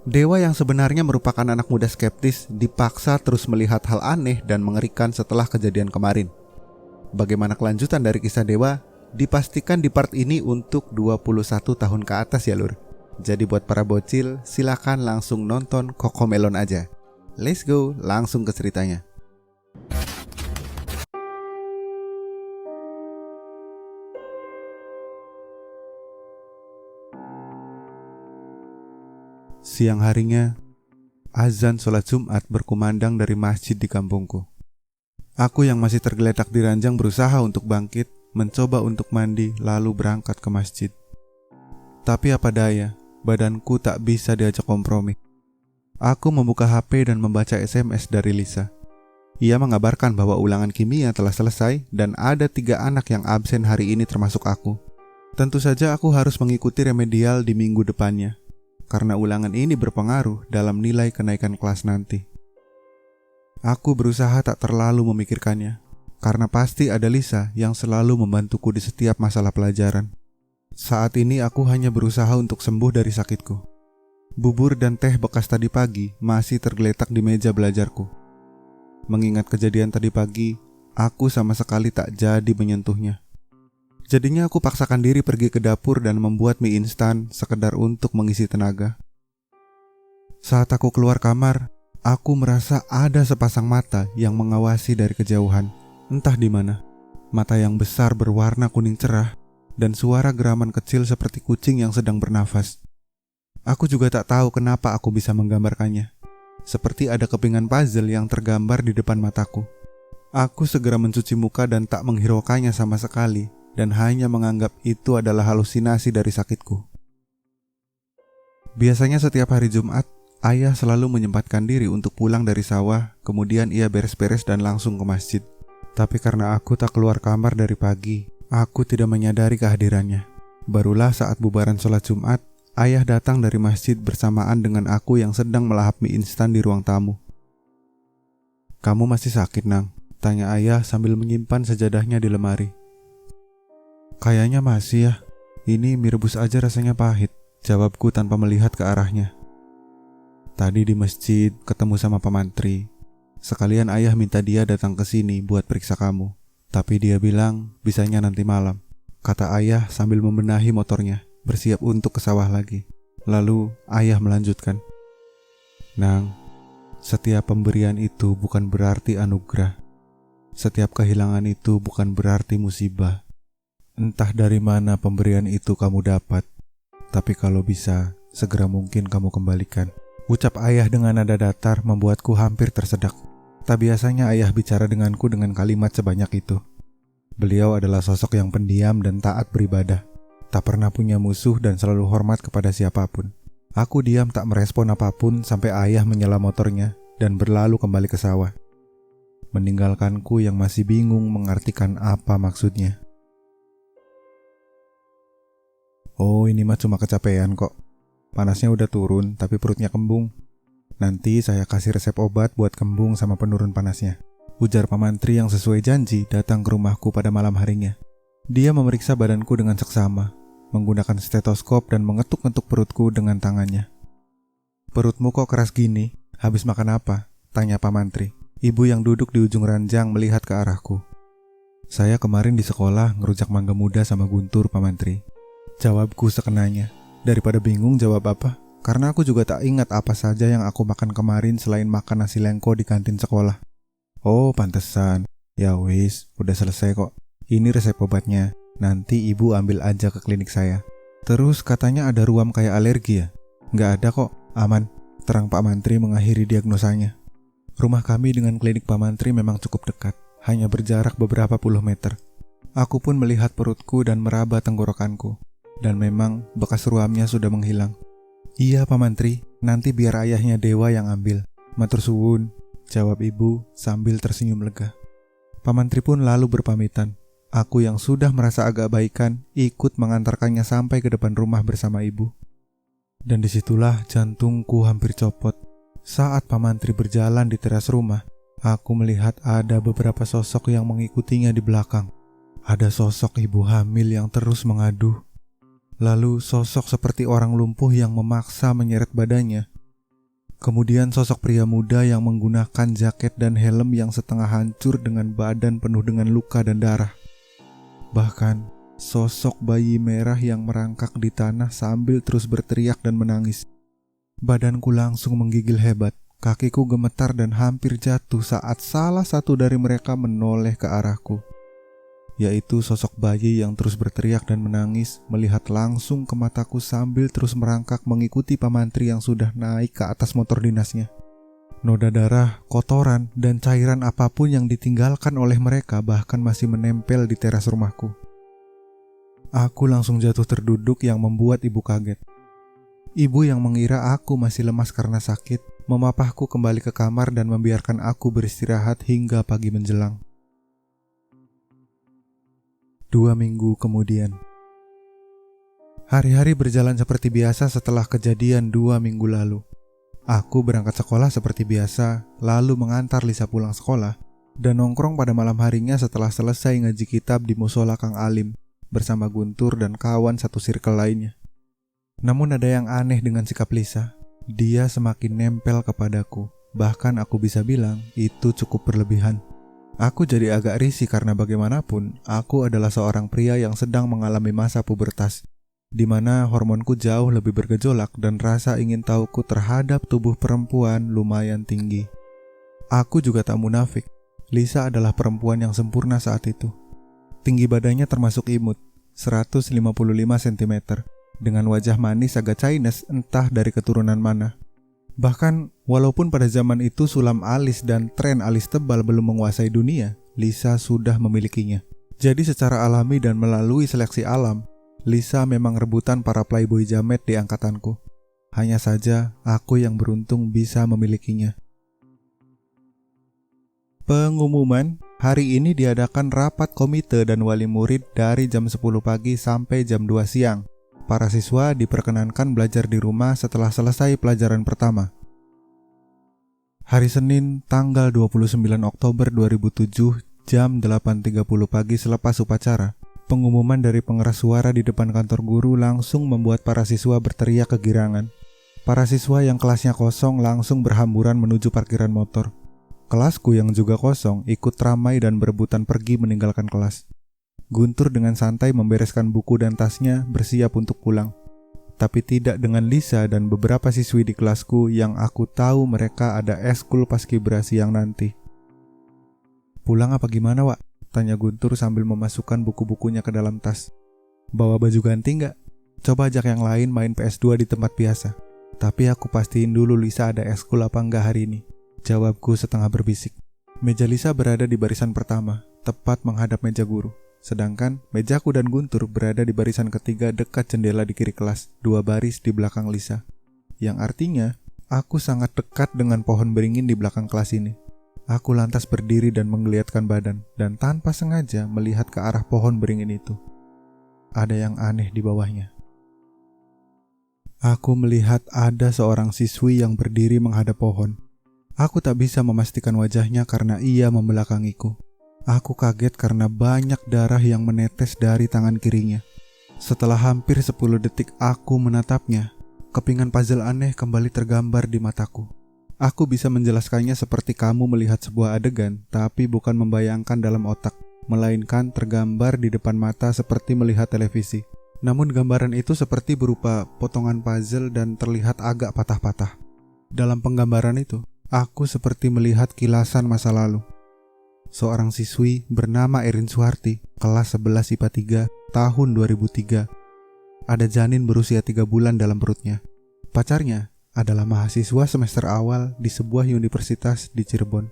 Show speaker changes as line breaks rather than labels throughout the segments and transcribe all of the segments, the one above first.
Dewa yang sebenarnya merupakan anak muda skeptis dipaksa terus melihat hal aneh dan mengerikan setelah kejadian kemarin. Bagaimana kelanjutan dari kisah Dewa? Dipastikan di part ini untuk 21 tahun ke atas ya lur. Jadi buat para bocil, silakan langsung nonton Cocomelon aja. Let's go, langsung ke ceritanya. Siang harinya, azan sholat Jumat berkumandang dari masjid di kampungku. Aku yang masih tergeletak di ranjang berusaha untuk bangkit, mencoba untuk mandi, lalu berangkat ke masjid. Tapi apa daya, badanku tak bisa diajak kompromi. Aku membuka HP dan membaca SMS dari Lisa. Ia mengabarkan bahwa ulangan kimia telah selesai dan ada 3 anak yang absen hari ini termasuk aku. Tentu saja aku harus mengikuti remedial di minggu depannya, karena ulangan ini berpengaruh dalam nilai kenaikan kelas nanti. Aku berusaha tak terlalu memikirkannya, karena pasti ada Lisa yang selalu membantuku di setiap masalah pelajaran. Saat ini aku hanya berusaha untuk sembuh dari sakitku. Bubur dan teh bekas tadi pagi masih tergeletak di meja belajarku. Mengingat kejadian tadi pagi, aku sama sekali tak jadi menyentuhnya. Jadinya aku paksakan diri pergi ke dapur dan membuat mie instan sekedar untuk mengisi tenaga. Saat aku keluar kamar, aku merasa ada sepasang mata yang mengawasi dari kejauhan, entah di mana. Mata yang besar berwarna kuning cerah dan suara geraman kecil seperti kucing yang sedang bernafas. Aku juga tak tahu kenapa aku bisa menggambarkannya. Seperti ada kepingan puzzle yang tergambar di depan mataku. Aku segera mencuci muka dan tak menghiraukannya sama sekali, dan hanya menganggap itu adalah halusinasi dari sakitku. Biasanya setiap hari Jumat, ayah selalu menyempatkan diri untuk pulang dari sawah, kemudian ia beres-beres dan langsung ke masjid. Tapi karena aku tak keluar kamar dari pagi, aku tidak menyadari kehadirannya. Barulah saat bubaran sholat Jumat, ayah datang dari masjid bersamaan dengan aku yang sedang melahap mie instan di ruang tamu. "Kamu masih sakit, Nang?" tanya ayah sambil menyimpan sajadahnya di lemari. "Kayaknya masih ya, ini mie rebus aja rasanya pahit," jawabku tanpa melihat ke arahnya. "Tadi di masjid ketemu sama pemantri. Sekalian ayah minta dia datang ke sini buat periksa kamu. Tapi dia bilang bisanya nanti malam," kata ayah sambil membenahi motornya, bersiap untuk ke sawah lagi. Lalu ayah melanjutkan, "Nang, setiap pemberian itu bukan berarti anugerah. Setiap kehilangan itu bukan berarti musibah. Entah dari mana pemberian itu kamu dapat, tapi kalau bisa, segera mungkin kamu kembalikan." Ucap ayah dengan nada datar membuatku hampir tersedak. Tak biasanya ayah bicara denganku dengan kalimat sebanyak itu. Beliau adalah sosok yang pendiam dan taat beribadah. Tak pernah punya musuh dan selalu hormat kepada siapapun. Aku diam tak merespon apapun sampai ayah menyela motornya dan berlalu kembali ke sawah, meninggalkanku yang masih bingung mengartikan apa maksudnya. "Oh, ini mah cuma kecapean kok. Panasnya udah turun tapi perutnya kembung. Nanti saya kasih resep obat buat kembung sama penurun panasnya," ujar pamantri yang sesuai janji datang ke rumahku pada malam harinya. Dia memeriksa badanku dengan seksama, menggunakan stetoskop dan mengetuk-ngetuk perutku dengan tangannya. "Perutmu kok keras gini? Habis makan apa?" tanya pamantri. Ibu yang duduk di ujung ranjang melihat ke arahku. "Saya kemarin di sekolah ngerujak mangga muda sama Guntur, pamantri," jawabku sekenanya. Daripada bingung jawab apa, karena aku juga tak ingat apa saja yang aku makan kemarin selain makan nasi lengko di kantin sekolah. "Oh, pantesan. Ya wis, udah selesai kok. Ini resep obatnya. Nanti ibu ambil aja ke klinik saya." "Terus katanya ada ruam kayak alergi ya?" "Nggak ada kok, aman," terang Pak Mantri mengakhiri diagnosanya. Rumah kami dengan klinik Pak Mantri memang cukup dekat, hanya berjarak beberapa puluh meter. Aku pun melihat perutku dan meraba tenggorokanku. Dan memang bekas ruamnya sudah menghilang. "Iya Pak Mantri, nanti biar ayahnya Dewa yang ambil." "Matur suwun," jawab ibu sambil tersenyum lega. Pak Mantri pun lalu berpamitan. Aku yang sudah merasa agak baikan ikut mengantarkannya sampai ke depan rumah bersama ibu. Dan disitulah jantungku hampir copot. Saat Pak Mantri berjalan di teras rumah, aku melihat ada beberapa sosok yang mengikutinya di belakang. Ada sosok ibu hamil yang terus mengaduh. Lalu sosok seperti orang lumpuh yang memaksa menyeret badannya. Kemudian sosok pria muda yang menggunakan jaket dan helm yang setengah hancur dengan badan penuh dengan luka dan darah. Bahkan sosok bayi merah yang merangkak di tanah sambil terus berteriak dan menangis. Badanku langsung menggigil hebat, kakiku gemetar dan hampir jatuh saat salah satu dari mereka menoleh ke arahku. Yaitu sosok bayi yang terus berteriak dan menangis, melihat langsung ke mataku sambil terus merangkak mengikuti pamantri yang sudah naik ke atas motor dinasnya. Noda darah, kotoran, dan cairan apapun yang ditinggalkan oleh mereka bahkan masih menempel di teras rumahku. Aku langsung jatuh terduduk yang membuat ibu kaget. Ibu yang mengira aku masih lemas karena sakit, memapahku kembali ke kamar dan membiarkan aku beristirahat hingga pagi menjelang. 2 minggu kemudian. Hari-hari berjalan seperti biasa setelah kejadian 2 minggu lalu. Aku berangkat sekolah seperti biasa, lalu mengantar Lisa pulang sekolah, dan nongkrong pada malam harinya setelah selesai ngaji kitab di musola Kang Alim, bersama Guntur dan kawan satu circle lainnya. Namun ada yang aneh dengan sikap Lisa. Dia semakin nempel kepadaku, bahkan aku bisa bilang itu cukup berlebihan. Aku jadi agak risih karena bagaimanapun, aku adalah seorang pria yang sedang mengalami masa pubertas, di mana hormonku jauh lebih bergejolak dan rasa ingin tahuku terhadap tubuh perempuan lumayan tinggi. Aku juga tak munafik, Lisa adalah perempuan yang sempurna saat itu. Tinggi badannya termasuk imut, 155 cm, dengan wajah manis agak Chinese entah dari keturunan mana. Bahkan, walaupun pada zaman itu sulam alis dan tren alis tebal belum menguasai dunia, Lisa sudah memilikinya. Jadi secara alami dan melalui seleksi alam, Lisa memang rebutan para playboy jamet di angkatanku. Hanya saja, aku yang beruntung bisa memilikinya. Pengumuman, hari ini diadakan rapat komite dan wali murid dari jam 10 pagi sampai jam 2 siang. Para siswa diperkenankan belajar di rumah setelah selesai pelajaran pertama. Hari Senin, tanggal 29 Oktober 2007, jam 8.30 pagi selepas upacara, pengumuman dari pengeras suara di depan kantor guru langsung membuat para siswa berteriak kegirangan. Para siswa yang kelasnya kosong langsung berhamburan menuju parkiran motor. Kelasku yang juga kosong ikut ramai dan berebutan pergi meninggalkan kelas. Guntur dengan santai membereskan buku dan tasnya bersiap untuk pulang. Tapi tidak dengan Lisa dan beberapa siswi di kelasku yang aku tahu mereka ada eskul paskibra siang nanti. Pulang apa gimana, Wak? Tanya Guntur sambil memasukkan buku-bukunya ke dalam tas. Bawa baju ganti nggak? Coba ajak yang lain main PS2 di tempat biasa. Tapi aku pastiin dulu Lisa ada eskul apa enggak hari ini. Jawabku setengah berbisik. Meja Lisa berada di barisan pertama, tepat menghadap meja guru. Sedangkan mejaku dan Guntur berada di barisan ketiga dekat jendela di kiri kelas, 2 baris di belakang Lisa. Yang artinya, aku sangat dekat dengan pohon beringin di belakang kelas ini. Aku lantas berdiri dan menggeliatkan badan, dan tanpa sengaja melihat ke arah pohon beringin itu. Ada yang aneh di bawahnya. Aku melihat ada seorang siswi yang berdiri menghadap pohon. Aku tak bisa memastikan wajahnya karena ia membelakangiku. Aku kaget karena banyak darah yang menetes dari tangan kirinya. Setelah hampir 10 detik aku menatapnya, kepingan puzzle aneh kembali tergambar di mataku. Aku bisa menjelaskannya seperti kamu melihat sebuah adegan, tapi bukan membayangkan dalam otak, melainkan tergambar di depan mata seperti melihat televisi. Namun gambaran itu seperti berupa potongan puzzle dan terlihat agak patah-patah. Dalam penggambaran itu, aku seperti melihat kilasan masa lalu. Seorang siswi bernama Erin Suharti, kelas 11 IPA 3, tahun 2003. Ada janin berusia 3 bulan dalam perutnya. Pacarnya adalah mahasiswa semester awal di sebuah universitas di Cirebon.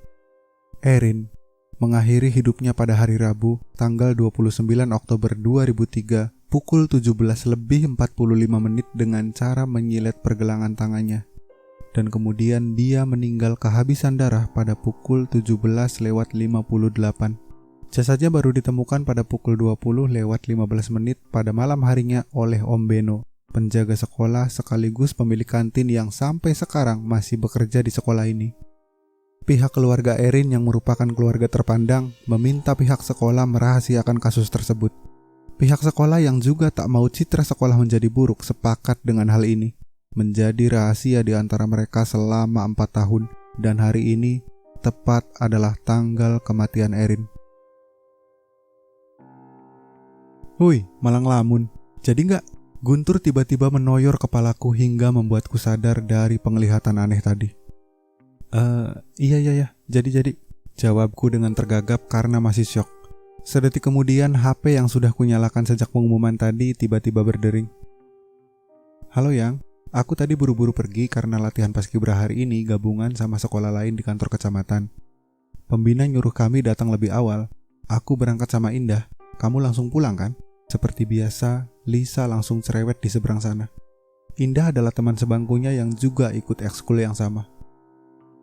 Erin mengakhiri hidupnya pada hari Rabu, tanggal 29 Oktober 2003, pukul 17:45 dengan cara menyilet pergelangan tangannya. Dan kemudian dia meninggal kehabisan darah pada pukul 17:58. Jasadnya baru ditemukan pada pukul 20:15 pada malam harinya oleh Om Beno, penjaga sekolah sekaligus pemilik kantin yang sampai sekarang masih bekerja di sekolah ini. Pihak keluarga Erin yang merupakan keluarga terpandang meminta pihak sekolah merahasiakan kasus tersebut. Pihak sekolah yang juga tak mau citra sekolah menjadi buruk sepakat dengan hal ini. menjadi rahasia di antara mereka selama 4 tahun. Dan hari ini tepat adalah tanggal kematian Erin. Hui, malah ngelamun. Jadi nggak? Guntur tiba-tiba menoyor kepalaku hingga membuatku sadar dari penglihatan aneh tadi. Iya, jadi. Jawabku dengan tergagap karena masih syok. Sedetik kemudian HP yang sudah kunyalakan sejak pengumuman tadi tiba-tiba berdering. Halo Yang, aku tadi buru-buru pergi karena latihan paskibra hari ini gabungan sama sekolah lain di kantor kecamatan. Pembina nyuruh kami datang lebih awal. Aku berangkat sama Indah. Kamu langsung pulang kan? Seperti biasa, Lisa langsung cerewet di seberang sana. Indah adalah teman sebangkunya yang juga ikut ekskul yang sama.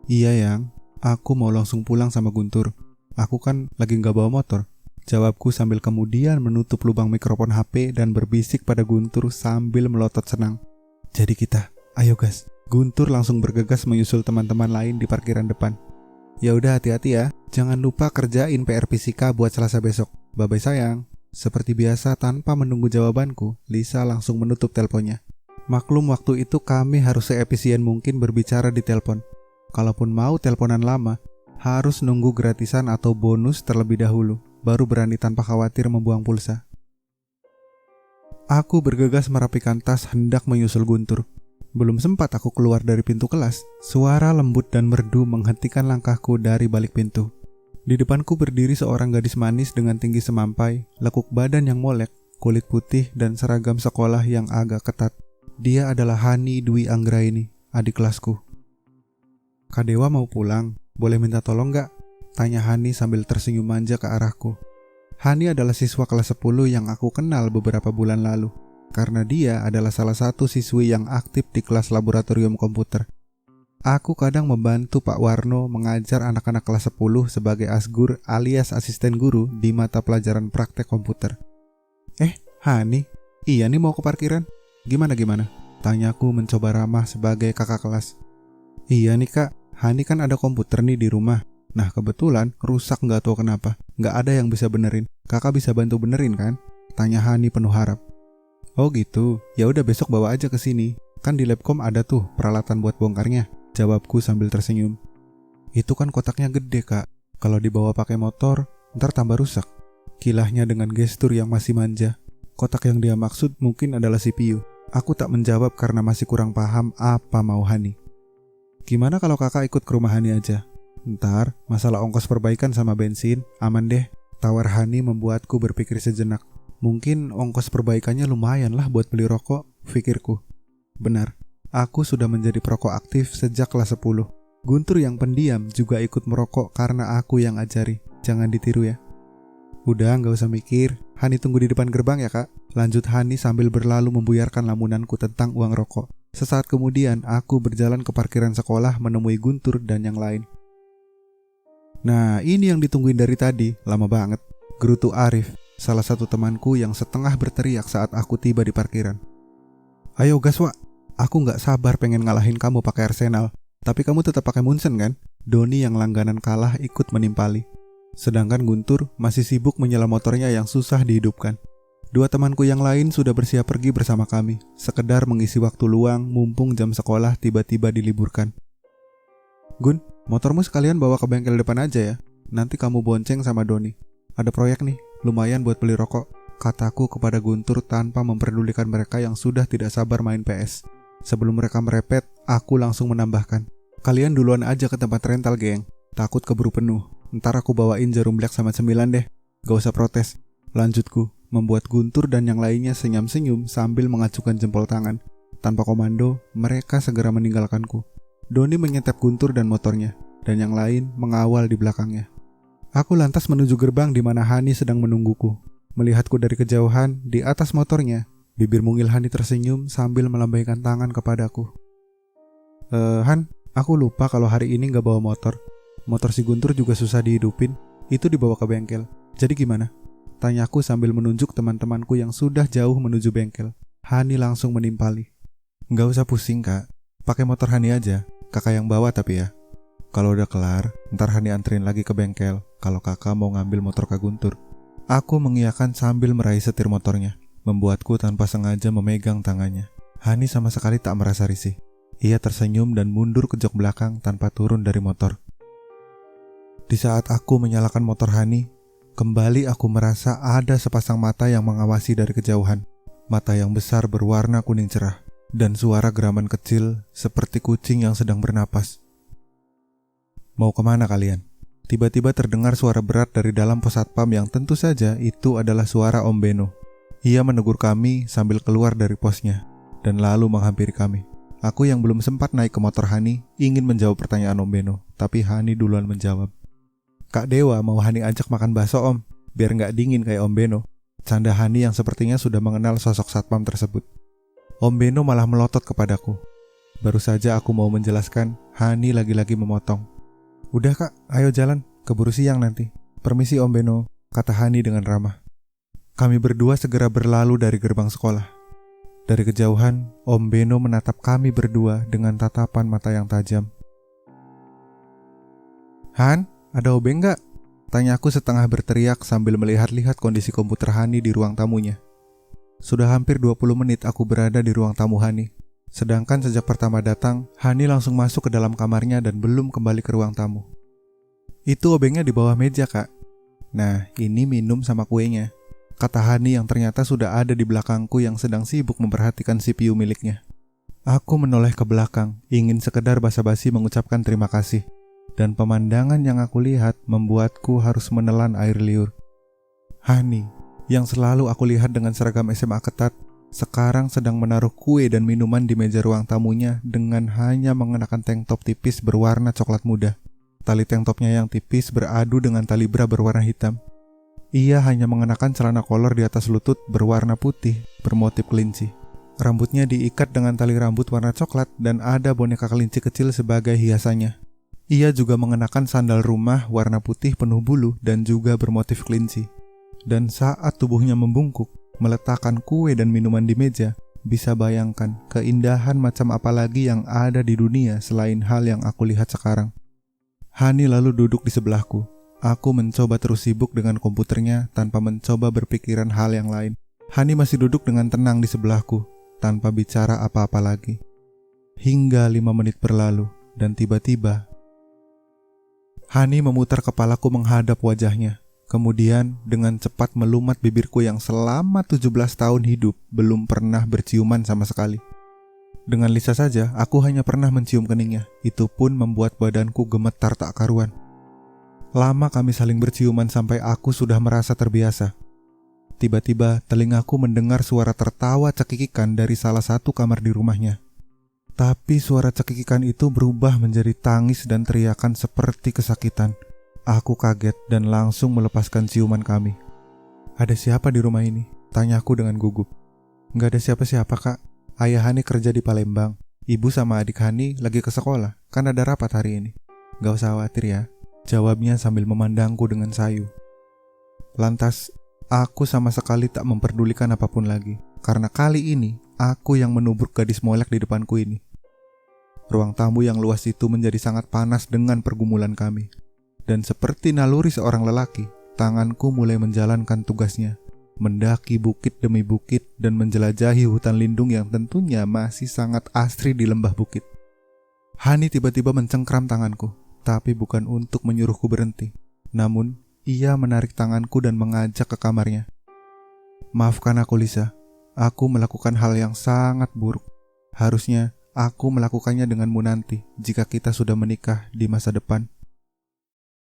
Iya Yang, aku mau langsung pulang sama Guntur. Aku kan lagi gak bawa motor. Jawabku sambil kemudian menutup lubang mikrofon HP dan berbisik pada Guntur sambil melotot senang. Jadi kita, ayo gas. Guntur langsung bergegas menyusul teman-teman lain di parkiran depan. Ya udah hati-hati ya, jangan lupa kerjain PR fisika buat Selasa besok. Bye-bye sayang. Seperti biasa tanpa menunggu jawabanku, Lisa langsung menutup teleponnya. Maklum waktu itu kami harus seefisien mungkin berbicara di telepon. Kalaupun mau teleponan lama, harus nunggu gratisan atau bonus terlebih dahulu, baru berani tanpa khawatir membuang pulsa. Aku bergegas merapikan tas hendak menyusul Guntur. Belum sempat aku keluar dari pintu kelas, suara lembut dan merdu menghentikan langkahku dari balik pintu. Di depanku berdiri seorang gadis manis dengan tinggi semampai, lekuk badan yang molek, kulit putih dan seragam sekolah yang agak ketat. Dia adalah Hani Dwi Anggraini, adik kelasku. Kak Dewa mau pulang, boleh minta tolong gak? Tanya Hani sambil tersenyum manja ke arahku. Hani adalah siswa kelas 10 yang aku kenal beberapa bulan lalu, karena dia adalah salah satu siswi yang aktif di kelas laboratorium komputer. Aku kadang membantu Pak Warno mengajar anak-anak kelas 10 sebagai asgur alias asisten guru di mata pelajaran praktek komputer. Hani, iya nih mau ke parkiran. Gimana? Tanyaku mencoba ramah sebagai kakak kelas. Iya nih kak, Hani kan ada komputer nih di rumah. Nah kebetulan rusak gak tahu kenapa. Gak ada yang bisa benerin. Kakak bisa bantu benerin kan? Tanya Hani penuh harap. Oh gitu, ya udah besok bawa aja ke sini. Kan di Labcom ada tuh peralatan buat bongkarnya. Jawabku sambil tersenyum. Itu kan kotaknya gede kak. Kalau dibawa pakai motor, ntar tambah rusak. Kilahnya dengan gestur yang masih manja. Kotak yang dia maksud mungkin adalah CPU. Aku tak menjawab karena masih kurang paham apa mau Hani. Gimana kalau kakak ikut ke rumah Hani aja? Ntar masalah ongkos perbaikan sama bensin, aman deh. Tawar Hani membuatku berpikir sejenak. Mungkin ongkos perbaikannya lumayan lah buat beli rokok, pikirku. Benar. Aku sudah menjadi perokok aktif sejak kelas 10. Guntur yang pendiam juga ikut merokok karena aku yang ajari. Jangan ditiru ya. Udah gak usah mikir. Hani tunggu di depan gerbang ya kak. Lanjut Hani sambil berlalu membuyarkan lamunanku tentang uang rokok. Sesaat kemudian aku berjalan ke parkiran sekolah menemui Guntur dan yang lain. Nah ini yang ditungguin dari tadi. Lama banget. Gerutu Arif, salah satu temanku yang setengah berteriak saat aku tiba di parkiran. Ayo gas Wak. Aku gak sabar pengen ngalahin kamu pakai Arsenal. Tapi kamu tetap pakai Munchen kan? Doni yang langganan kalah ikut menimpali. Sedangkan Guntur masih sibuk menyela motornya yang susah dihidupkan. Dua temanku yang lain sudah bersiap pergi bersama kami, sekedar mengisi waktu luang mumpung jam sekolah tiba-tiba diliburkan. Gun, motormu sekalian bawa ke bengkel depan aja ya. Nanti kamu bonceng sama Doni. Ada proyek nih, lumayan buat beli rokok. Kataku kepada Guntur tanpa memperdulikan mereka yang sudah tidak sabar main PS. Sebelum mereka merepet, aku langsung menambahkan. Kalian duluan aja ke tempat rental geng. Takut keburu penuh. Ntar aku bawain jarum black sama cemilan deh. Gak usah protes. Lanjutku, membuat Guntur dan yang lainnya senyum-senyum sambil mengacungkan jempol tangan. Tanpa komando, mereka segera meninggalkanku. Doni menyetep Guntur dan motornya, dan yang lain mengawal di belakangnya. Aku lantas menuju gerbang di mana Hani sedang menungguku. Melihatku dari kejauhan, di atas motornya, bibir mungil Hani tersenyum sambil melambaikan tangan kepadaku. Han, aku lupa kalau hari ini gak bawa motor. Motor si Guntur juga susah dihidupin. Itu dibawa ke bengkel. Jadi gimana? Tanyaku sambil menunjuk teman-temanku yang sudah jauh menuju bengkel. Hani langsung menimpali. Gak usah pusing kak. Pakai motor Hani aja. Kakak yang bawa tapi ya. Kalau udah kelar, ntar Hani anterin lagi ke bengkel. Kalau kakak mau ngambil motor Kak Guntur. Aku mengiyakan sambil meraih setir motornya. Membuatku tanpa sengaja memegang tangannya. Hani sama sekali tak merasa risih. Ia tersenyum dan mundur ke jok belakang tanpa turun dari motor. Di saat aku menyalakan motor Hani, kembali aku merasa ada sepasang mata yang mengawasi dari kejauhan. Mata yang besar berwarna kuning cerah, dan suara geraman kecil seperti kucing yang sedang bernapas. Mau kemana kalian? Tiba-tiba terdengar suara berat dari dalam pos satpam yang tentu saja itu adalah suara Om Beno. Ia menegur kami sambil keluar dari posnya, dan lalu menghampiri kami. Aku yang belum sempat naik ke motor Hani ingin menjawab pertanyaan Om Beno, tapi Hani duluan menjawab. Kak Dewa mau Hani ajak makan bakso Om, biar gak dingin kayak Om Beno. Canda Hani yang sepertinya sudah mengenal sosok satpam tersebut. Om Beno malah melotot kepadaku. Baru saja aku mau menjelaskan, Hani lagi-lagi memotong. Udah kak, ayo jalan, keburu siang nanti. Permisi Om Beno, kata Hani dengan ramah. Kami berdua segera berlalu dari gerbang sekolah. Dari kejauhan, Om Beno menatap kami berdua dengan tatapan mata yang tajam. Han, ada obeng gak? Tanya aku setengah berteriak sambil melihat-lihat kondisi komputer Hani di ruang tamunya. Sudah hampir 20 menit aku berada di ruang tamu Hani. Sedangkan sejak pertama datang, Hani langsung masuk ke dalam kamarnya dan belum kembali ke ruang tamu. Itu obengnya di bawah meja kak. Nah, ini minum sama kuenya, kata Hani yang ternyata sudah ada di belakangku yang sedang sibuk memperhatikan CPU miliknya. Aku menoleh ke belakang, ingin sekedar basa-basi mengucapkan terima kasih. Dan pemandangan yang aku lihat membuatku harus menelan air liur. Hani, yang selalu aku lihat dengan seragam SMA ketat, sekarang sedang menaruh kue dan minuman di meja ruang tamunya dengan hanya mengenakan tank top tipis berwarna coklat muda. Tali tank topnya yang tipis beradu dengan tali bra berwarna hitam. Ia hanya mengenakan celana kolor di atas lutut berwarna putih bermotif kelinci. Rambutnya diikat dengan tali rambut warna coklat dan ada boneka kelinci kecil sebagai hiasannya. Ia juga mengenakan sandal rumah warna putih penuh bulu dan juga bermotif kelinci. Dan saat tubuhnya membungkuk, meletakkan kue dan minuman di meja, bisa bayangkan keindahan macam apa lagi yang ada di dunia selain hal yang aku lihat sekarang. Hani lalu duduk di sebelahku. Aku mencoba terus sibuk dengan komputernya tanpa mencoba berpikiran hal yang lain. Hani masih duduk dengan tenang di sebelahku, tanpa bicara apa-apa lagi. Hingga 5 menit berlalu, dan tiba-tiba Hani memutar kepalaku menghadap wajahnya. Kemudian dengan cepat melumat bibirku yang selama 17 tahun hidup belum pernah berciuman sama sekali. Dengan Lisa saja, aku hanya pernah mencium keningnya. Itu pun membuat badanku gemetar tak karuan. Lama kami saling berciuman sampai aku sudah merasa terbiasa. Tiba-tiba telingaku mendengar suara tertawa cekikikan dari salah satu kamar di rumahnya. Tapi suara cekikikan itu berubah menjadi tangis dan teriakan seperti kesakitan. Aku kaget dan langsung melepaskan ciuman kami. Ada siapa di rumah ini? Tanyaku dengan gugup. Gak ada siapa-siapa kak. Ayah Hani kerja di Palembang. Ibu sama adik Hani lagi ke sekolah. Kan ada rapat hari ini. Gak usah khawatir ya, jawabnya sambil memandangku dengan sayu. Lantas, aku sama sekali tak memperdulikan apapun lagi. Karena kali ini, aku yang menubruk gadis molek di depanku ini. Ruang tamu yang luas itu menjadi sangat panas dengan pergumulan kami. Dan seperti naluri seorang lelaki, tanganku mulai menjalankan tugasnya, mendaki bukit demi bukit dan menjelajahi hutan lindung yang tentunya masih sangat asri di lembah bukit. Hani tiba-tiba mencengkram tanganku, tapi bukan untuk menyuruhku berhenti. Namun, ia menarik tanganku dan mengajak ke kamarnya. Maafkan aku Lisa, aku melakukan hal yang sangat buruk. Harusnya aku melakukannya denganmu nanti jika kita sudah menikah di masa depan.